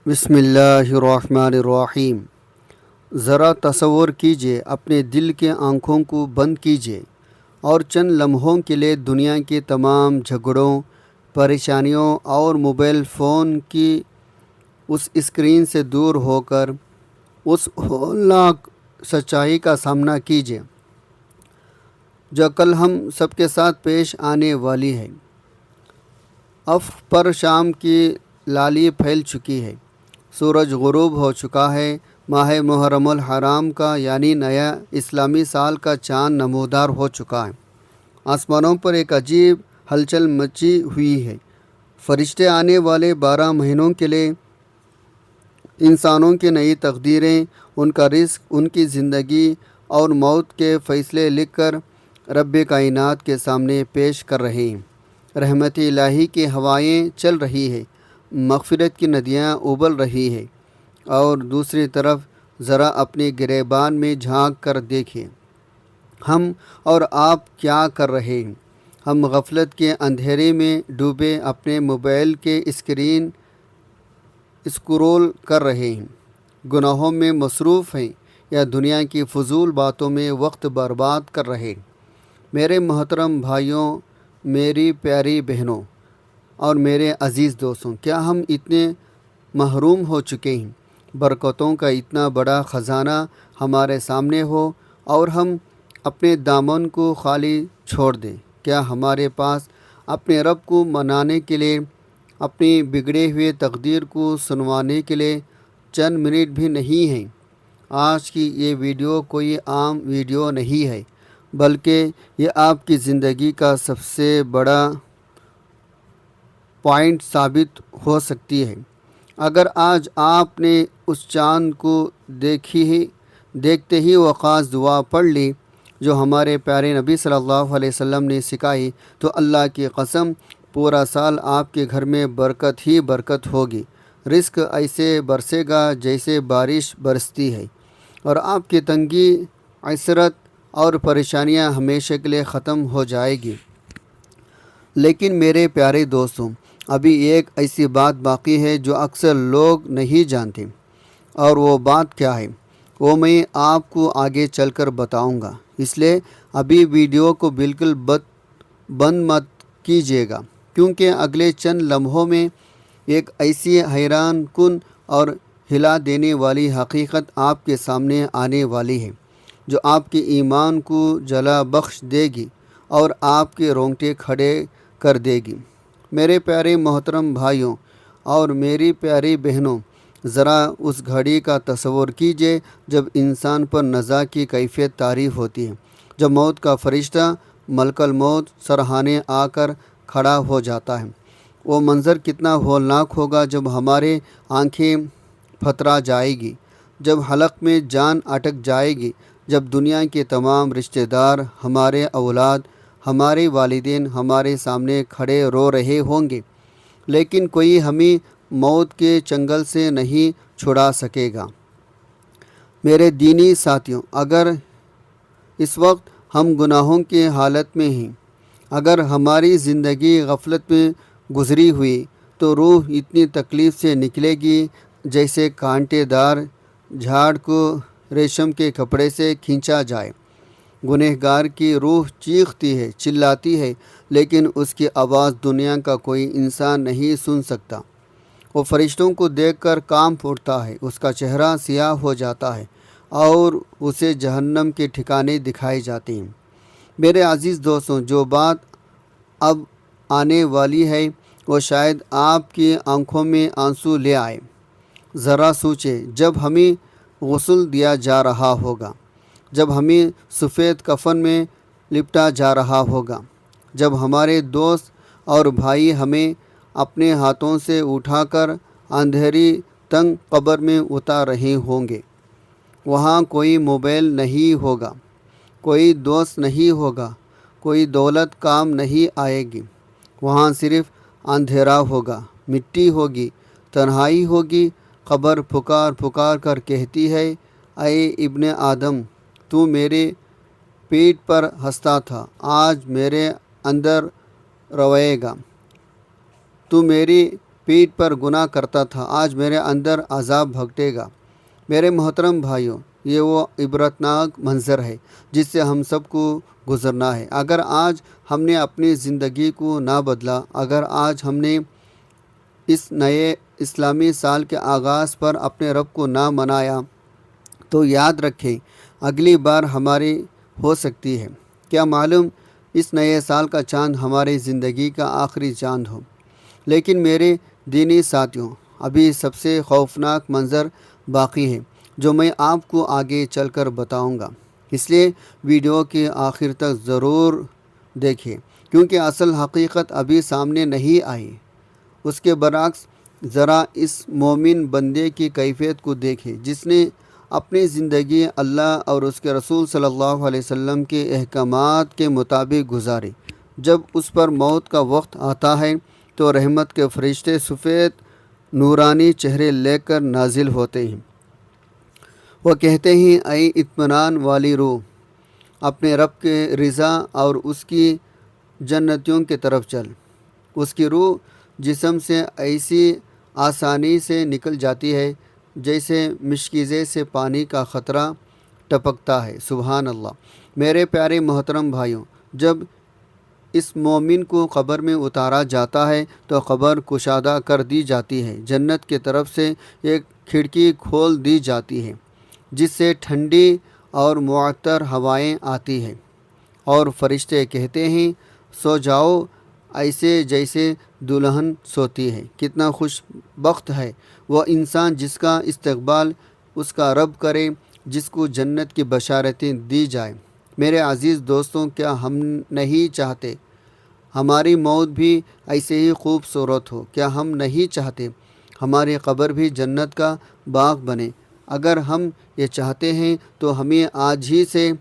بسم اللہ الرحمن الرحیم۔ ذرا تصور کیجیے، اپنے دل کے آنکھوں کو بند کیجیے اور چند لمحوں کے لیے دنیا کے تمام جھگڑوں، پریشانیوں اور موبائل فون کی اس اسکرین سے دور ہو کر اس ہولناک سچائی کا سامنا کیجیے جو کل ہم سب کے ساتھ پیش آنے والی ہے۔ افق پر شام کی لالی پھیل چکی ہے، سورج غروب ہو چکا ہے، ماہ محرم الحرام کا یعنی نیا اسلامی سال کا چاند نمودار ہو چکا ہے۔ آسمانوں پر ایک عجیب ہلچل مچی ہوئی ہے۔ فرشتے آنے والے 12 مہینوں کے لیے انسانوں کی نئی تقدیریں، ان کا رزق، ان کی زندگی اور موت کے فیصلے لکھ کر رب کائنات کے سامنے پیش کر رہے ہیں۔ رحمت الہی کی ہوائیں چل رہی ہے، مغفرت کی ندیاں ابل رہی ہے، اور دوسری طرف ذرا اپنے گریبان میں جھانک کر دیکھیں، ہم اور آپ کیا کر رہے ہیں؟ ہم غفلت کے اندھیرے میں ڈوبے اپنے موبائل کے اسکرین اسکرول کر رہے ہیں، گناہوں میں مصروف ہیں یا دنیا کی فضول باتوں میں وقت برباد کر رہے ہیں۔ میرے محترم بھائیوں، میری پیاری بہنوں اور میرے عزیز دوستوں، کیا ہم اتنے محروم ہو چکے ہیں؟ برکتوں کا اتنا بڑا خزانہ ہمارے سامنے ہو اور ہم اپنے دامن کو خالی چھوڑ دیں۔ کیا ہمارے پاس اپنے رب کو منانے کے لیے، اپنی بگڑے ہوئے تقدیر کو سنوانے کے لیے چند منٹ بھی نہیں ہیں؟ آج کی یہ ویڈیو کوئی عام ویڈیو نہیں ہے، بلکہ یہ آپ کی زندگی کا سب سے بڑا پوائنٹ ثابت ہو سکتی ہے۔ اگر آج آپ نے اس چاند کو دیکھتے ہی وہ خاص دعا پڑھ لی جو ہمارے پیارے نبی صلی اللہ علیہ وسلم نے سکھائی، تو اللہ کی قسم پورا سال آپ کے گھر میں برکت ہی برکت ہوگی۔ رزق ایسے برسے گا جیسے بارش برستی ہے، اور آپ کی تنگی، عثرت اور پریشانیاں ہمیشہ کے لیے ختم ہو جائے گی۔ لیکن میرے پیارے دوستوں، ابھی ایک ایسی بات باقی ہے جو اکثر لوگ نہیں جانتے، اور وہ بات کیا ہے وہ میں آپ کو آگے چل کر بتاؤں گا۔ اس لیے ابھی ویڈیو کو بالکل بند مت کیجیے گا، کیونکہ اگلے چند لمحوں میں ایک ایسی حیران کن اور ہلا دینے والی حقیقت آپ کے سامنے آنے والی ہے جو آپ کے ایمان کو جلا بخش دے گی اور آپ کے رونگٹے کھڑے کر دے گی۔ میرے پیارے محترم بھائیوں اور میری پیاری بہنوں، ذرا اس گھڑی کا تصور کیجیے جب انسان پر نزا کی کیفیت تعریف ہوتی ہے، جب موت کا فرشتہ ملک الموت سرہانے آ کر کھڑا ہو جاتا ہے۔ وہ منظر کتنا ہولناک ہوگا جب ہمارے آنکھیں پھترا جائے گی، جب حلق میں جان اٹک جائے گی، جب دنیا کے تمام رشتہ دار، ہمارے اولاد، ہمارے والدین ہمارے سامنے کھڑے رو رہے ہوں گے، لیکن کوئی ہمیں موت کے چنگل سے نہیں چھڑا سکے گا۔ میرے دینی ساتھیوں، اگر اس وقت ہم گناہوں کے حالت میں ہیں، اگر ہماری زندگی غفلت میں گزری ہوئی، تو روح اتنی تکلیف سے نکلے گی جیسے کانٹے دار جھاڑ کو ریشم کے کپڑے سے کھینچا جائے۔ گنہگار کی روح چیختی ہے، چلاتی ہے، لیکن اس کی آواز دنیا کا کوئی انسان نہیں سن سکتا۔ وہ فرشتوں کو دیکھ کر کانپ اٹھتا ہے، اس کا چہرہ سیاہ ہو جاتا ہے اور اسے جہنم کے ٹھکانے دکھائے جاتے ہیں۔ میرے عزیز دوستوں، جو بات اب آنے والی ہے وہ شاید آپ کی آنکھوں میں آنسو لے آئے۔ ذرا سوچیں، جب ہمیں غسل دیا جا رہا ہوگا، جب ہمیں سفید کفن میں لپٹا جا رہا ہوگا، جب ہمارے دوست اور بھائی ہمیں اپنے ہاتھوں سے اٹھا کر اندھیری تنگ قبر میں اتار رہے ہوں گے، وہاں کوئی موبائل نہیں ہوگا، کوئی دوست نہیں ہوگا، کوئی دولت کام نہیں آئے گی، وہاں صرف اندھیرا ہوگا، مٹی ہوگی، تنہائی ہوگی۔ قبر پکار پکار کر کہتی ہے، اے ابن آدم، تو میرے پیٹ پر ہنستا تھا، آج میرے اندر روئے گا۔ تو میری پیٹھ پر گناہ کرتا تھا، آج میرے اندر عذاب بھگٹے گا۔ میرے محترم بھائیوں، یہ وہ عبرتناک منظر ہے جس سے ہم سب کو گزرنا ہے۔ اگر آج ہم نے اپنی زندگی کو نہ بدلا، اگر آج ہم نے اس نئے اسلامی سال کے آغاز پر اپنے رب کو نہ منایا، تو یاد رکھیں اگلی بار ہماری ہو سکتی ہے۔ کیا معلوم اس نئے سال کا چاند ہماری زندگی کا آخری چاند ہو۔ لیکن میرے دینی ساتھیوں، ابھی سب سے خوفناک منظر باقی ہے جو میں آپ کو آگے چل کر بتاؤں گا، اس لیے ویڈیو کے آخر تک ضرور دیکھیں، کیونکہ اصل حقیقت ابھی سامنے نہیں آئی۔ اس کے برعکس ذرا اس مومن بندے کی کیفیت کو دیکھیں جس نے اپنی زندگی اللہ اور اس کے رسول صلی اللہ علیہ وسلم کے احکامات کے مطابق گزاری۔ جب اس پر موت کا وقت آتا ہے تو رحمت کے فرشتے سفید نورانی چہرے لے کر نازل ہوتے ہیں۔ وہ کہتے ہیں، اے اطمینان والی روح، اپنے رب کے رضا اور اس کی جنتوں کی طرف چل۔ اس کی روح جسم سے ایسی آسانی سے نکل جاتی ہے جیسے مشکیزے سے پانی کا قطرہ ٹپکتا ہے۔ سبحان اللہ۔ میرے پیارے محترم بھائیوں، جب اس مومن کو قبر میں اتارا جاتا ہے تو قبر کشادہ کر دی جاتی ہے، جنت کی طرف سے ایک کھڑکی کھول دی جاتی ہے جس سے ٹھنڈی اور معطر ہوائیں آتی ہیں، اور فرشتے کہتے ہیں، سو جاؤ ایسے جیسے دلہن سوتی ہے۔ کتنا خوش بخت ہے وہ انسان جس کا استقبال اس کا رب کرے، جس کو جنت کی بشارتیں دی جائیں۔ میرے عزیز دوستوں، کیا ہم نہیں چاہتے ہماری موت بھی ایسے ہی خوبصورت ہو؟ کیا ہم نہیں چاہتے ہماری قبر بھی جنت کا باغ بنے؟ اگر ہم یہ چاہتے ہیں تو ہمیں آج ہی سے،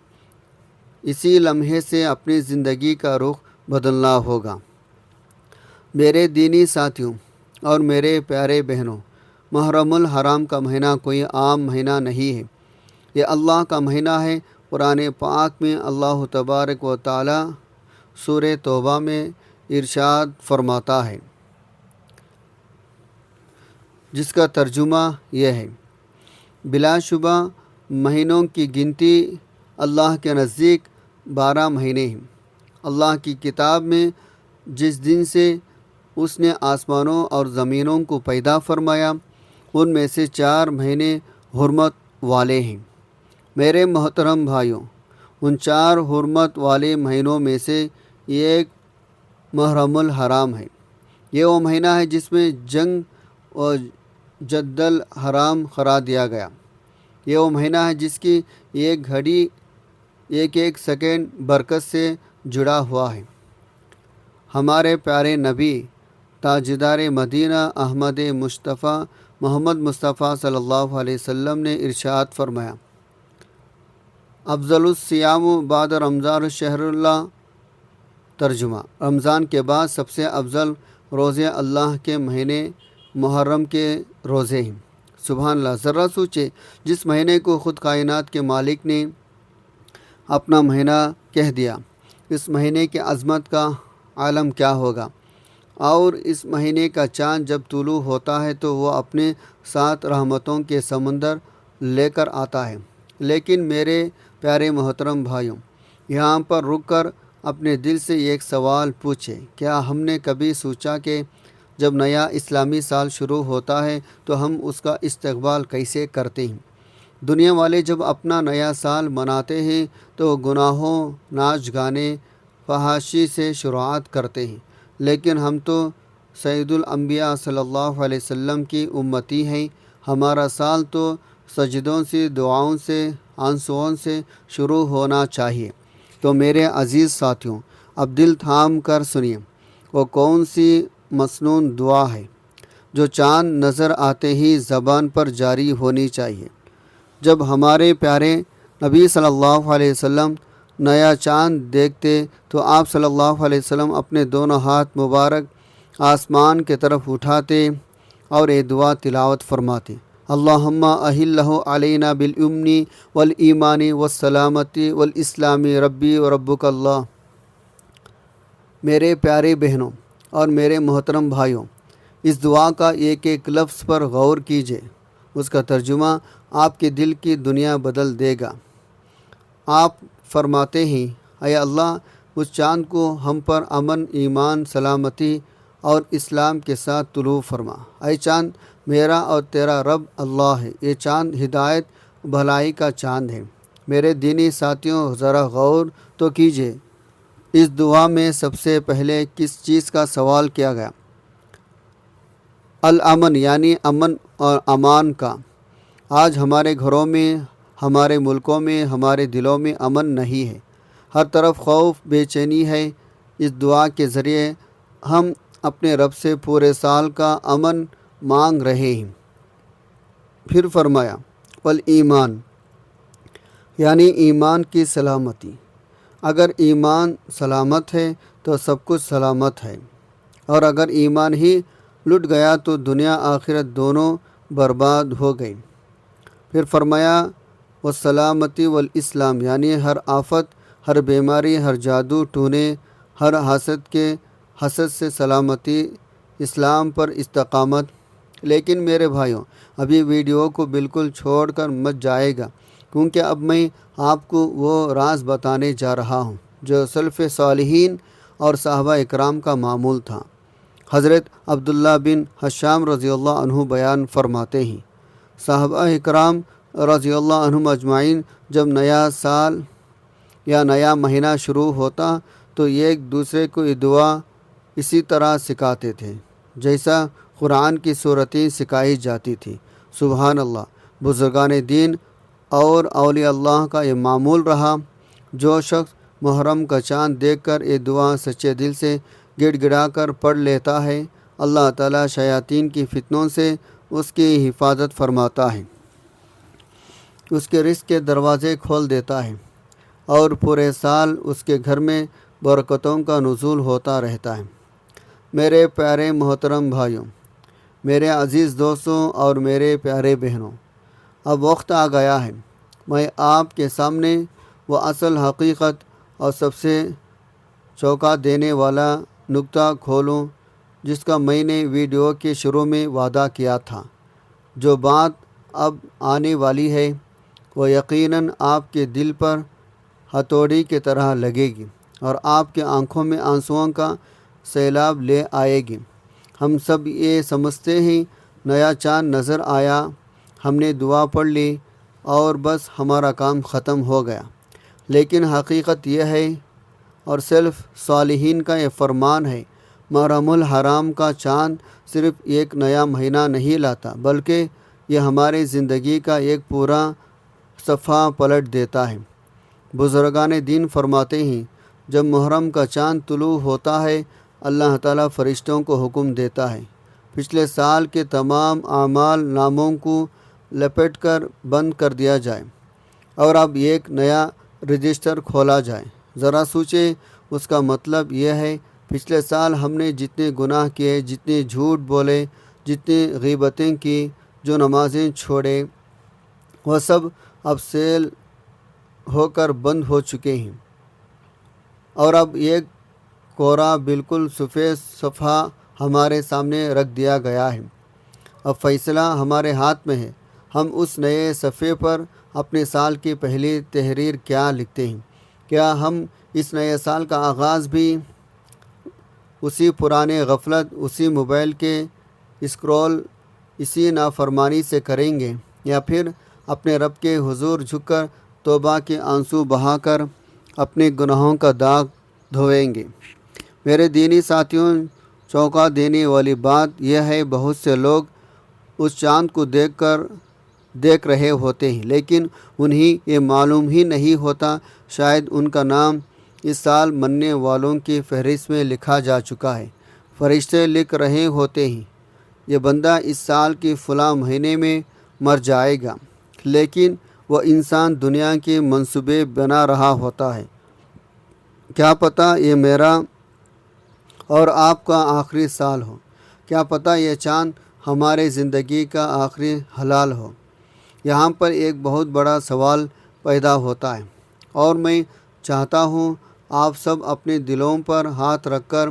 اسی لمحے سے اپنی زندگی کا رخ بدلنا ہوگا۔ میرے دینی ساتھیوں اور میرے پیارے بہنوں، محرم الحرام کا مہینہ کوئی عام مہینہ نہیں ہے، یہ اللہ کا مہینہ ہے۔ قرآن پاک میں اللہ تبارک و تعالی سورہ توبہ میں ارشاد فرماتا ہے، جس کا ترجمہ یہ ہے، بلا شبہ مہینوں کی گنتی اللہ کے نزدیک 12 مہینے ہیں۔ اللہ کی کتاب میں جس دن سے اس نے آسمانوں اور زمینوں کو پیدا فرمایا، ان میں سے 4 مہینے حرمت والے ہیں۔ میرے محترم بھائیوں، ان 4 حرمت والے مہینوں میں سے ایک محرم الحرام ہے۔ یہ وہ مہینہ ہے جس میں جنگ اور جد الحرام قرار دیا گیا۔ یہ وہ مہینہ ہے جس کی ایک گھڑی ایک سیکنڈ برکت سے جڑا ہوا ہے۔ ہمارے پیارے نبی تاجدار مدینہ احمد مصطفیٰ محمد مصطفیٰ صلی اللہ علیہ وسلم نے ارشاد فرمایا، افضل الصیام بعد رمضان شہر اللہ۔ ترجمہ، رمضان کے بعد سب سے افضل روزے اللہ کے مہینے محرم کے روزے ہیں۔ سبحان اللہ۔ ذرا سوچے، جس مہینے کو خود کائنات کے مالک نے اپنا مہینہ کہہ دیا، اس مہینے کی عظمت کا عالم کیا ہوگا۔ اور اس مہینے کا چاند جب طلوع ہوتا ہے تو وہ اپنے ساتھ رحمتوں کے سمندر لے کر آتا ہے۔ لیکن میرے پیارے محترم بھائیوں، یہاں پر رک کر اپنے دل سے ایک سوال پوچھیں، کیا ہم نے کبھی سوچا کہ جب نیا اسلامی سال شروع ہوتا ہے تو ہم اس کا استقبال کیسے کرتے ہیں؟ دنیا والے جب اپنا نیا سال مناتے ہیں تو گناہوں، ناچ گانے، فحاشی سے شروعات کرتے ہیں، لیکن ہم تو سید الانبیاء صلی اللہ علیہ وسلم کی امتی ہیں۔ ہمارا سال تو سجدوں سے، دعاؤں سے، آنسوؤں سے شروع ہونا چاہیے۔ تو میرے عزیز ساتھیوں، اب دل تھام کر سنیے، وہ کون سی مسنون دعا ہے جو چاند نظر آتے ہی زبان پر جاری ہونی چاہیے؟ جب ہمارے پیارے نبی صلی اللہ علیہ وسلم نیا چاند دیکھتے تو آپ صلی اللہ علیہ وسلم اپنے دونوں ہاتھ مبارک آسمان کی طرف اٹھاتے اور یہ دعا تلاوت فرماتے، اللہم احلہ علینا بالامن والایمان والسلامتی والاسلام ربی و ربک اللہ۔ میرے پیارے بہنوں اور میرے محترم بھائیوں، اس دعا کا ایک ایک لفظ پر غور کیجیے، اس کا ترجمہ آپ کے دل کی دنیا بدل دے گا۔ آپ فرماتے ہیں، اے اللہ اس چاند کو ہم پر امن، ایمان، سلامتی اور اسلام کے ساتھ طلوع فرما۔ اے چاند، میرا اور تیرا رب اللہ ہے۔ یہ چاند ہدایت بھلائی کا چاند ہے۔ میرے دینی ساتھیوں، ذرا غور تو کیجیے، اس دعا میں سب سے پہلے کس چیز کا سوال کیا گیا؟ الامن، یعنی امن اور امان کا۔ آج ہمارے گھروں میں، ہمارے ملکوں میں، ہمارے دلوں میں امن نہیں ہے، ہر طرف خوف، بے چینی ہے۔ اس دعا کے ذریعے ہم اپنے رب سے پورے سال کا امن مانگ رہے ہیں۔ پھر فرمایا والایمان، یعنی ایمان کی سلامتی۔ اگر ایمان سلامت ہے تو سب کچھ سلامت ہے، اور اگر ایمان ہی لٹ گیا تو دنیا آخرت دونوں برباد ہو گئی۔ پھر فرمایا والسلامتی والاسلام، یعنی ہر آفت، ہر بیماری، ہر جادو ٹونے، ہر حسد سے سلامتی، اسلام پر استقامت۔ لیکن میرے بھائیوں، ابھی ویڈیو کو بالکل چھوڑ کر مت جائے گا، کیونکہ اب میں آپ کو وہ راز بتانے جا رہا ہوں جو سلف صالحین اور صحابہ اکرام کا معمول تھا۔ حضرت عبداللہ بن حشام رضی اللہ عنہ بیان فرماتے ہیں، صحابہ اکرام رضی اللہ عنہم اجمعین جب نیا سال یا نیا مہینہ شروع ہوتا تو ایک دوسرے کو یہ دعا اسی طرح سکھاتے تھے جیسا قرآن کی صورتیں سکھائی جاتی تھی۔ سبحان اللہ، بزرگان دین اور اولیاء اللہ کا یہ معمول رہا۔ جو شخص محرم کا چاند دیکھ کر یہ دعا سچے دل سے گڑ گڑا کر پڑھ لیتا ہے، اللہ تعالیٰ شیاطین کی فتنوں سے اس کی حفاظت فرماتا ہے، اس کے رزق کے دروازے کھول دیتا ہے، اور پورے سال اس کے گھر میں برکتوں کا نزول ہوتا رہتا ہے۔ میرے پیارے محترم بھائیوں، میرے عزیز دوستوں اور میرے پیارے بہنوں، اب وقت آ گیا ہے میں آپ کے سامنے وہ اصل حقیقت اور سب سے چونکا دینے والا نکتہ کھولوں جس کا میں نے ویڈیو کے شروع میں وعدہ کیا تھا۔ جو بات اب آنے والی ہے وہ یقیناً آپ کے دل پر ہتھوڑی کی طرح لگے گی اور آپ کے آنکھوں میں آنسوؤں کا سیلاب لے آئے گی۔ ہم سب یہ سمجھتے ہیں نیا چاند نظر آیا، ہم نے دعا پڑھ لی اور بس ہمارا کام ختم ہو گیا، لیکن حقیقت یہ ہے اور سلف صالحین کا یہ فرمان ہے، محرم الحرام کا چاند صرف ایک نیا مہینہ نہیں لاتا، بلکہ یہ ہماری زندگی کا ایک پورا صفحہ پلٹ دیتا ہے۔ بزرگان دین فرماتے ہیں، جب محرم کا چاند طلوع ہوتا ہے، اللہ تعالیٰ فرشتوں کو حکم دیتا ہے پچھلے سال کے تمام اعمال ناموں کو لپیٹ کر بند کر دیا جائے اور اب ایک نیا رجسٹر کھولا جائے۔ ذرا سوچیں، اس کا مطلب یہ ہے پچھلے سال ہم نے جتنے گناہ کیے، جتنے جھوٹ بولے، جتنی غیبتیں کی، جو نمازیں چھوڑے، وہ سب اب سیل ہو کر بند ہو چکے ہیں، اور اب ایک کورا بالکل سفید صفحہ ہمارے سامنے رکھ دیا گیا ہے۔ اب فیصلہ ہمارے ہاتھ میں ہے، ہم اس نئے صفحے پر اپنے سال کی پہلی تحریر کیا لکھتے ہیں۔ کیا ہم اس نئے سال کا آغاز بھی اسی پرانے غفلت، اسی موبائل کے اسکرول، اسی نافرمانی سے کریں گے، یا پھر اپنے رب کے حضور جھک کر توبہ کے آنسو بہا کر اپنے گناہوں کا داغ دھوئیں گے؟ میرے دینی ساتھیوں، چونکا دینے والی بات یہ ہے، بہت سے لوگ اس چاند کو دیکھ رہے ہوتے ہیں، لیکن انہیں یہ معلوم ہی نہیں ہوتا شاید ان کا نام اس سال مرنے والوں کی فہرست میں لکھا جا چکا ہے۔ فرشتے لکھ رہے ہوتے ہیں، یہ بندہ اس سال کی فلاں مہینے میں مر جائے گا، لیکن وہ انسان دنیا کے منصوبے بنا رہا ہوتا ہے۔ کیا پتہ یہ میرا اور آپ کا آخری سال ہو، کیا پتہ یہ چاند ہمارے زندگی کا آخری ہلال ہو۔ یہاں پر ایک بہت بڑا سوال پیدا ہوتا ہے، اور میں چاہتا ہوں آپ سب اپنے دلوں پر ہاتھ رکھ کر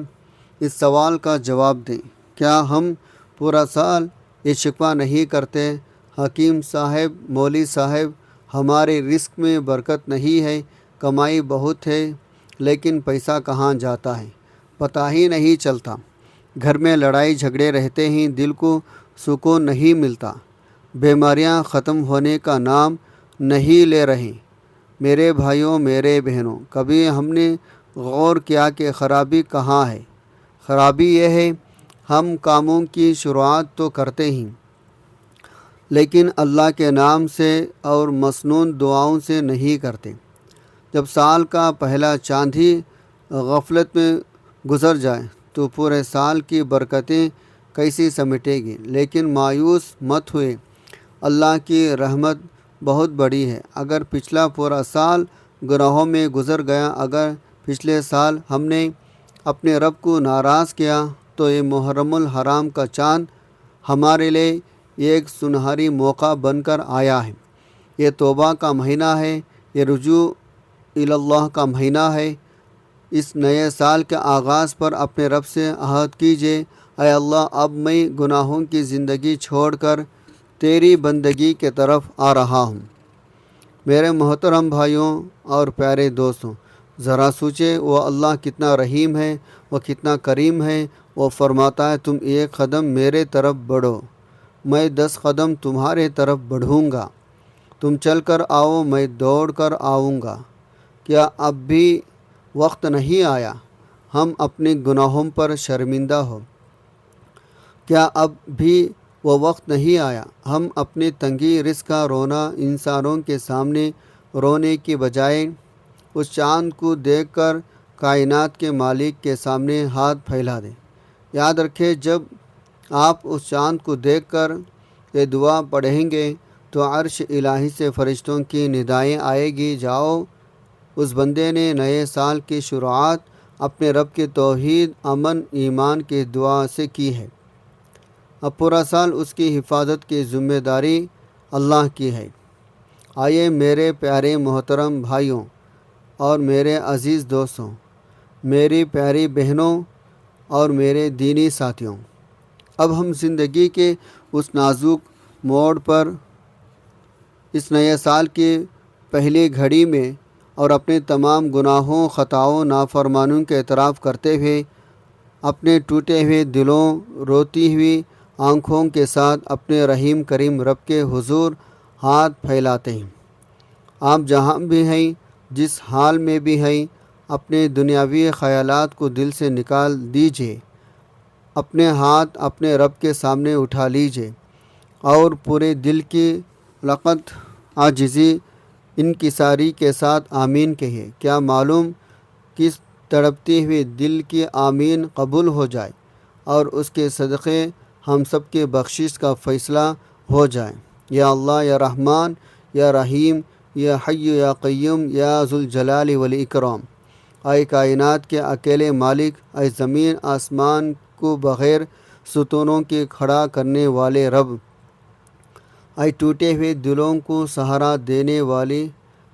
اس سوال کا جواب دیں۔ کیا ہم پورا سال یہ شکوہ نہیں کرتے، حکیم صاحب، مولوی صاحب ہمارے رزق میں برکت نہیں ہے، کمائی بہت ہے لیکن پیسہ کہاں جاتا ہے پتہ ہی نہیں چلتا، گھر میں لڑائی جھگڑے رہتے ہیں، دل کو سکون نہیں ملتا، بیماریاں ختم ہونے کا نام نہیں لے رہے۔ میرے بھائیوں، میرے بہنوں، کبھی ہم نے غور کیا کہ خرابی کہاں ہے؟ خرابی یہ ہے ہم کاموں کی شروعات تو کرتے ہیں لیکن اللہ کے نام سے اور مسنون دعاؤں سے نہیں کرتے۔ جب سال کا پہلا چاند ہی غفلت میں گزر جائے تو پورے سال کی برکتیں کیسی سمیٹے گی؟ لیکن مایوس مت ہوئے، اللہ کی رحمت بہت بڑی ہے۔ اگر پچھلا پورا سال گناہوں میں گزر گیا، اگر پچھلے سال ہم نے اپنے رب کو ناراض کیا، تو یہ محرم الحرام کا چاند ہمارے لیے ایک سنہری موقع بن کر آیا ہے۔ یہ توبہ کا مہینہ ہے، یہ رجوع اللہ کا مہینہ ہے۔ اس نئے سال کے آغاز پر اپنے رب سے عہد کیجیے، اے اللہ، اب میں گناہوں کی زندگی چھوڑ کر تیری بندگی کی طرف آ رہا ہوں۔ میرے محترم بھائیوں اور پیارے دوستوں، ذرا سوچے وہ اللہ کتنا رحیم ہے، وہ کتنا کریم ہے۔ وہ فرماتا ہے تم 1 قدم میرے طرف بڑھو، میں 10 قدم تمہارے طرف بڑھوں گا، تم چل کر آؤ، میں دوڑ کر آؤں گا۔ کیا اب بھی وقت نہیں آیا ہم اپنے گناہوں پر شرمندہ ہو؟ کیا اب بھی وہ وقت نہیں آیا ہم اپنے تنگی رزق کا رونا انسانوں کے سامنے رونے کی بجائے اس چاند کو دیکھ کر کائنات کے مالک کے سامنے ہاتھ پھیلا دیں؟ یاد رکھیں، جب آپ اس چاند کو دیکھ کر یہ دعا پڑھیں گے تو عرش الہی سے فرشتوں کی ندائیں آئے گی، جاؤ، اس بندے نے نئے سال کی شروعات اپنے رب کے توحید، امن، ایمان کی دعا سے کی ہے۔ اب پورا سال اس کی حفاظت کی ذمہ داری اللہ کی ہے۔ آئیے میرے پیارے محترم بھائیوں اور میرے عزیز دوستوں، میری پیاری بہنوں اور میرے دینی ساتھیوں، اب ہم زندگی کے اس نازک موڑ پر اس نئے سال کی پہلی گھڑی میں اور اپنے تمام گناہوں، خطاؤں، نافرمانیوں کے اعتراف کرتے ہوئے اپنے ٹوٹے ہوئے دلوں، روتی ہوئی آنکھوں کے ساتھ اپنے رحیم کریم رب کے حضور ہاتھ پھیلاتے ہیں۔ آپ جہاں بھی ہیں، جس حال میں بھی ہیں، اپنے دنیاوی خیالات کو دل سے نکال دیجیے، اپنے ہاتھ اپنے رب کے سامنے اٹھا لیجیے اور پورے دل کی لقت عاجزی انکساری کے ساتھ آمین کہیے۔ کیا معلوم کس تڑپتی ہوئی دل کی آمین قبول ہو جائے اور اس کے صدقے ہم سب کے بخشش کا فیصلہ ہو جائے۔ یا اللہ، یا رحمان، یا رحیم، یا حی، یا قیوم، یا ذوالجلال والاکرام، اے کائنات کے اکیلے مالک، اے زمین آسمان کو بغیر ستونوں کے کھڑا کرنے والے رب، اے ٹوٹے ہوئے دلوں کو سہارا دینے والی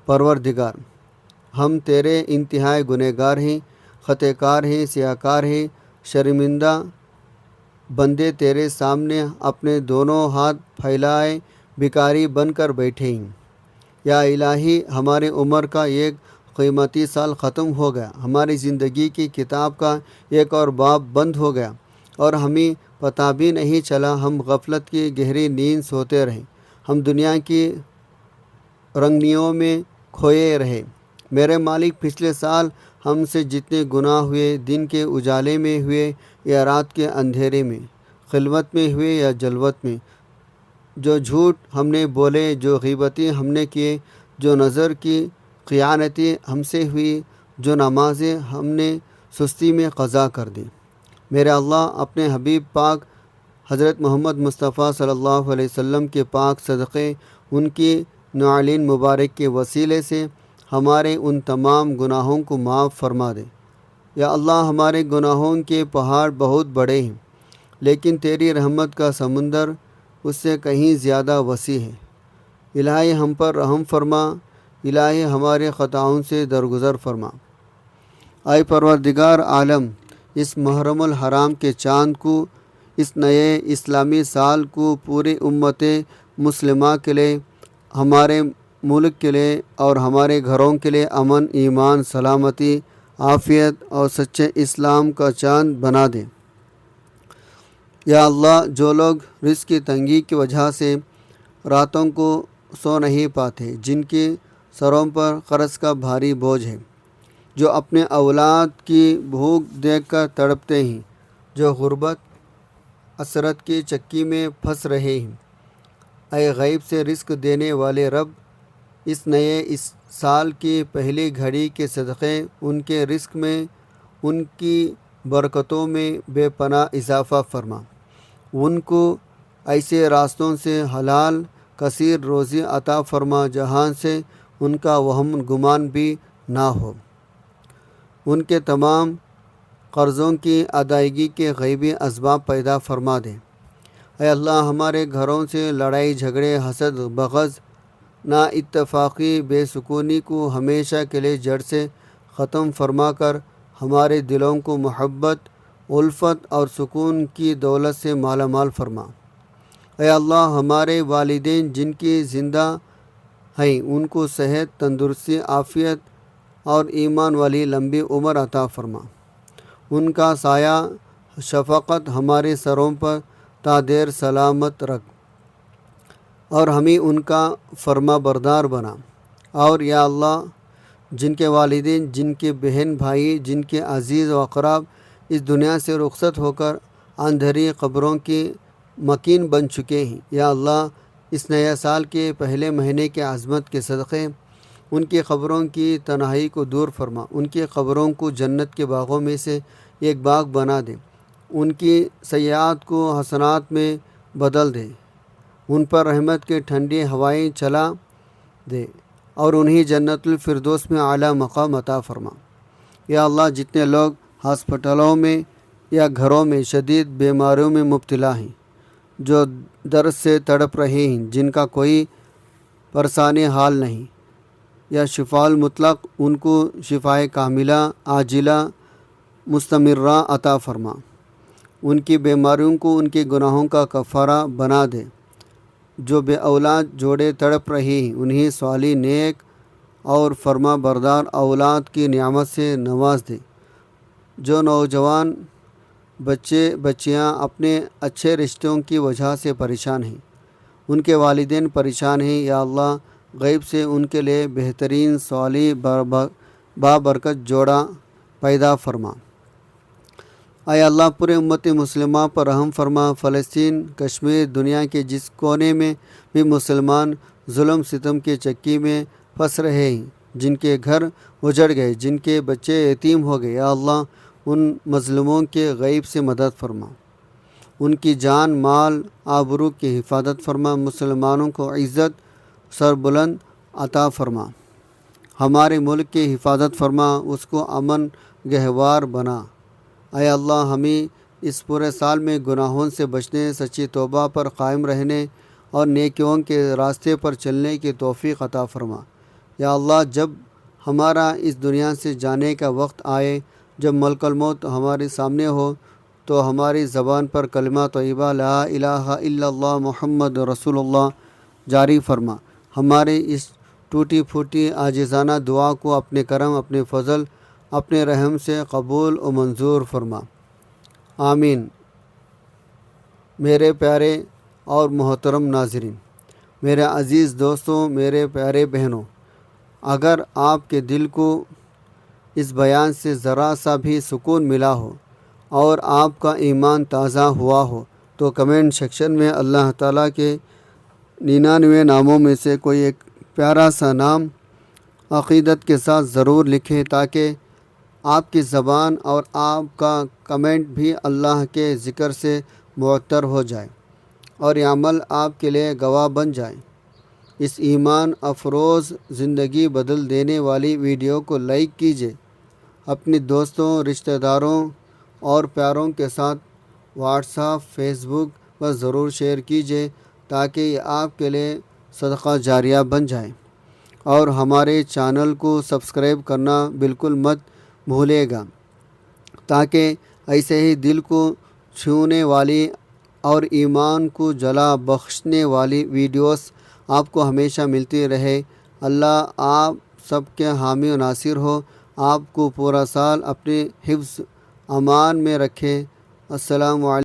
پروردگار، ہم تیرے انتہائی گنہگار ہیں، خطا کار ہیں، سیاہ کار ہیں، شرمندہ بندے تیرے سامنے اپنے دونوں ہاتھ پھیلائے بھکاری بن کر بیٹھے ہیں۔ یا الہی، ہماری عمر کا ایک قیمتی سال ختم ہو گیا، ہماری زندگی کی کتاب کا ایک اور باب بند ہو گیا اور ہمیں پتہ بھی نہیں چلا، ہم غفلت کی گہری نیند سوتے رہے، ہم دنیا کی رنگینیوں میں کھوئے رہے۔ میرے مالک، پچھلے سال ہم سے جتنے گناہ ہوئے، دن کے اجالے میں ہوئے یا رات کے اندھیرے میں، خلوت میں ہوئے یا جلوت میں، جو جھوٹ ہم نے بولے، جو غیبتیں ہم نے کیے، جو نظر کی خیانتیں ہم سے ہوئی، جو نمازیں ہم نے سستی میں قضا کر دی، میرے اللہ، اپنے حبیب پاک حضرت محمد مصطفیٰ صلی اللہ علیہ وسلم کے پاک صدقے، ان کی نعلین مبارک کے وسیلے سے ہمارے ان تمام گناہوں کو معاف فرما دے۔ یا اللہ، ہمارے گناہوں کے پہاڑ بہت بڑے ہیں لیکن تیری رحمت کا سمندر اس سے کہیں زیادہ وسیع ہے۔ الہی، ہم پر رحم فرما، الہی ہمارے خطاؤں سے درگزر فرما۔ اے پروردگار عالم، اس محرم الحرام کے چاند کو اس نئے اسلامی سال کو پوری امت مسلمہ کے لیے، ہمارے ملک کے لیے اور ہمارے گھروں کے لیے امن، ایمان، سلامتی، عافیت اور سچے اسلام کا چاند بنا دے۔ یا اللہ، جو لوگ رزق کی تنگی کی وجہ سے راتوں کو سو نہیں پاتے، جن کے سروں پر قرض کا بھاری بوجھ ہے، جو اپنے اولاد کی بھوک دیکھ کر تڑپتے ہیں، جو غربت اسرت کی چکی میں پھنس رہے ہیں، اے غیب سے رزق دینے والے رب، اس سال کی پہلی گھڑی کے صدقے ان کے رزق میں، ان کی برکتوں میں بے پناہ اضافہ فرما، ان کو ایسے راستوں سے حلال کثیر روزی عطا فرما جہاں سے ان کا وہم گمان بھی نہ ہو، ان کے تمام قرضوں کی ادائیگی کے غیبی اسباب پیدا فرما دے۔ اے اللہ، ہمارے گھروں سے لڑائی جھگڑے، حسد، بغض، نا اتفاقی، بے سکونی کو ہمیشہ کے لیے جڑ سے ختم فرما کر ہمارے دلوں کو محبت، الفت اور سکون کی دولت سے مالا مال فرما۔ اے اللہ، ہمارے والدین جن کی زندہ ہیں ان کو صحت، تندرستی، عافیت اور ایمان والی لمبی عمر عطا فرما، ان کا سایہ شفقت ہمارے سروں پر تا دیر سلامت رکھ اور ہمیں ان کا فرما بردار بنا۔ اور یا اللہ، جن کے والدین، جن کے بہن بھائی، جن کے عزیز و اقرب اس دنیا سے رخصت ہو کر اندھیری قبروں کی مکین بن چکے ہیں، یا اللہ، اس نئے سال کے پہلے مہینے کے عظمت کے صدقے ان کی قبروں کی تنہائی کو دور فرما، ان کی قبروں کو جنت کے باغوں میں سے ایک باغ بنا دے، ان کی سیئات کو حسنات میں بدل دے، ان پر رحمت کی ٹھنڈی ہوائیں چلا دے اور انہیں جنت الفردوس میں اعلیٰ مقام عطا فرما۔ یا اللہ، جتنے لوگ ہاسپٹلوں میں یا گھروں میں شدید بیماریوں میں مبتلا ہیں، جو درد سے تڑپ رہے ہیں، جن کا کوئی پرسانی حال نہیں، یا شفاء المطلق، ان کو شفائے کاملہ، عاجلہ، مستمرہ عطا فرما، ان کی بیماریوں کو ان کے گناہوں کا کفارہ بنا دے۔ جو بے اولاد جوڑے تڑپ رہے ہیں، انہیں صالح، نیک اور فرما بردار اولاد کی نعمت سے نواز دے۔ جو نوجوان بچے بچیاں اپنے اچھے رشتوں کی وجہ سے پریشان ہیں، ان کے والدین پریشان ہیں، یا اللہ، غیب سے ان کے لیے بہترین صالح بابرکت جوڑا پیدا فرما۔ اے اللہ، پورے امت مسلمہ پر رحم فرما۔ فلسطین، کشمیر، دنیا کے جس کونے میں بھی مسلمان ظلم ستم کی چکی میں پھنس رہے ہیں، جن کے گھر اجڑ گئے، جن کے بچے یتیم ہو گئے، یا اللہ، ان مظلوموں کے غیب سے مدد فرما، ان کی جان، مال، آبرو کی حفاظت فرما، مسلمانوں کو عزت سربلند عطا فرما، ہمارے ملک کی حفاظت فرما، اس کو امن گہوار بنا۔ اے اللہ، ہمیں اس پورے سال میں گناہوں سے بچنے، سچی توبہ پر قائم رہنے اور نیکیوں کے راستے پر چلنے کی توفیق عطا فرما۔ یا اللہ، جب ہمارا اس دنیا سے جانے کا وقت آئے، جب ملک الموت ہمارے سامنے ہو، تو ہماری زبان پر کلمہ طیبہ لا الہ الا اللہ محمد رسول اللہ جاری فرما، ہمارے اس ٹوٹی پھوٹی عاجزانہ دعا کو اپنے کرم، اپنے فضل، اپنے رحم سے قبول و منظور فرما، آمین۔ میرے پیارے اور محترم ناظرین، میرے عزیز دوستوں، میرے پیارے بہنوں، اگر آپ کے دل کو اس بیان سے ذرا سا بھی سکون ملا ہو اور آپ کا ایمان تازہ ہوا ہو، تو کمنٹ سیکشن میں اللہ تعالیٰ کے 99 ناموں میں سے کوئی ایک پیارا سا نام عقیدت کے ساتھ ضرور لکھیں، تاکہ آپ کی زبان اور آپ کا کمنٹ بھی اللہ کے ذکر سے معطر ہو جائے اور یہ عمل آپ کے لیے گواہ بن جائے۔ اس ایمان افروز زندگی بدل دینے والی ویڈیو کو لائک کیجیے، اپنے دوستوں، رشتہ داروں اور پیاروں کے ساتھ واٹس ایپ، فیس بک پر ضرور شیئر کیجیے، تاکہ یہ آپ کے لیے صدقہ جاریہ بن جائے، اور ہمارے چینل کو سبسکرائب کرنا بالکل مت بھولے گا، تاکہ ایسے ہی دل کو چھونے والی اور ایمان کو جلا بخشنے والی ویڈیوز آپ کو ہمیشہ ملتی رہے۔ اللہ آپ سب کے حامی و ناصر ہو، آپ کو پورا سال اپنے حفظ امان میں رکھے۔ السلام علیکم۔